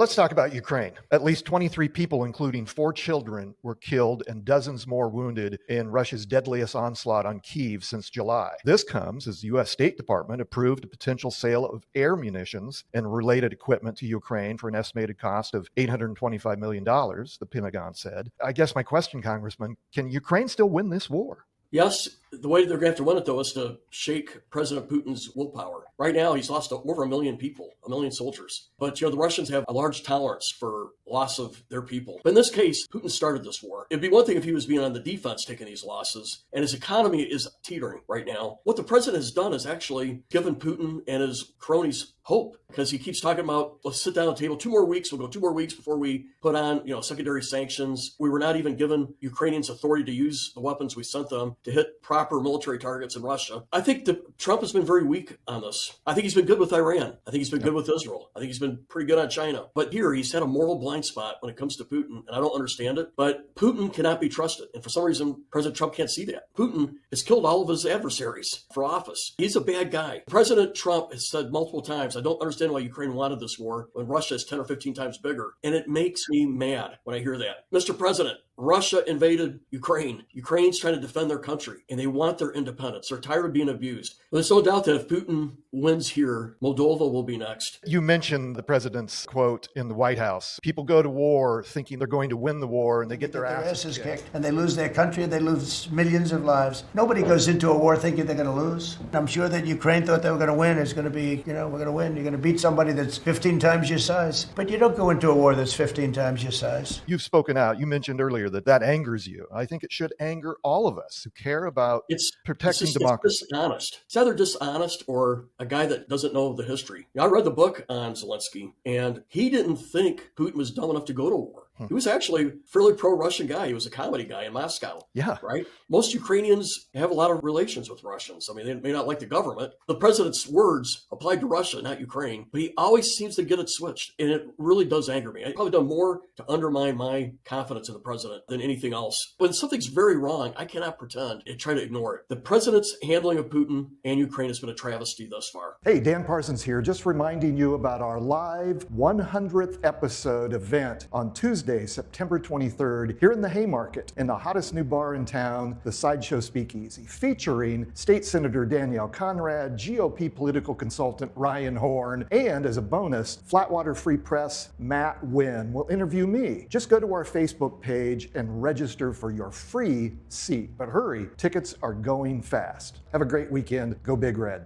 Let's talk about Ukraine. At least 23 people, including 4 children, were killed and dozens more wounded in Russia's deadliest onslaught on Kyiv since July. This comes as the U.S. State Department approved a potential sale of air munitions and related equipment to Ukraine for an estimated cost of $825 million, the Pentagon said. I guess my question, Congressman, can Ukraine still win this war? Yes, the way they're going to have to win it, though, is to shake President Putin's willpower. Right now, he's lost over 1 million people, 1 million soldiers. But, the Russians have a large tolerance for loss of their people. But in this case, Putin started this war. It'd be one thing if he was being on the defense taking these losses, and his economy is teetering right now. What the president has done is actually given Putin and his cronies hope, because he keeps talking about, let's sit down at the table 2 more weeks. We'll go 2 more weeks before we put on, secondary sanctions. We were not even given Ukrainians authority to use the weapons we sent them to hit proper military targets in Russia. I think that Trump has been very weak on this. I think he's been good with Iran. I think he's been good with Israel. I think he's been pretty good on China. But here he's had a moral blind spot when it comes to Putin, and I don't understand it. But Putin cannot be trusted. And for some reason, President Trump can't see that. Putin has killed all of his adversaries for office. He's a bad guy. President Trump has said multiple times, I don't understand why Ukraine wanted this war when Russia is 10 or 15 times bigger. And it makes me mad when I hear that. Mr. President, Russia invaded Ukraine. Ukraine's trying to defend their country, and they want their independence. They're tired of being abused. There's no doubt that if Putin wins here, Moldova will be next. You mentioned the president's quote in the White House. People go to war thinking they're going to win the war, and they get their asses kicked. And they lose their country, they lose millions of lives. Nobody goes into a war thinking they're going to lose. I'm sure that Ukraine thought they were going to win. It's going to be, we're going to win. You're going to beat somebody that's 15 times your size. But you don't go into a war that's 15 times your size. You've spoken out. You mentioned earlier that angers you. I think it should anger all of us who care about protecting democracy. It's dishonest. It's either dishonest or a guy that doesn't know the history. I read the book on Zelensky, and he didn't think Putin was dumb enough to go to war. He was actually a fairly pro-Russian guy. He was a comedy guy in Moscow. Yeah. Right? Most Ukrainians have a lot of relations with Russians. I mean, they may not like the government. The president's words applied to Russia, not Ukraine, but he always seems to get it switched. And it really does anger me. I've probably done more to undermine my confidence in the president than anything else. When something's very wrong, I cannot pretend and try to ignore it. The president's handling of Putin and Ukraine has been a travesty thus far. Hey, Dan Parsons here, just reminding you about our live 100th episode event on Tuesday, September 23rd, here in the Haymarket, in the hottest new bar in town, the Sideshow Speakeasy, featuring State Senator Danielle Conrad, GOP political consultant Ryan Horn, and as a bonus, Flatwater Free Press Matt Wynn will interview me. Just go to our Facebook page and register for your free seat. But hurry, tickets are going fast. Have a great weekend. Go Big Red.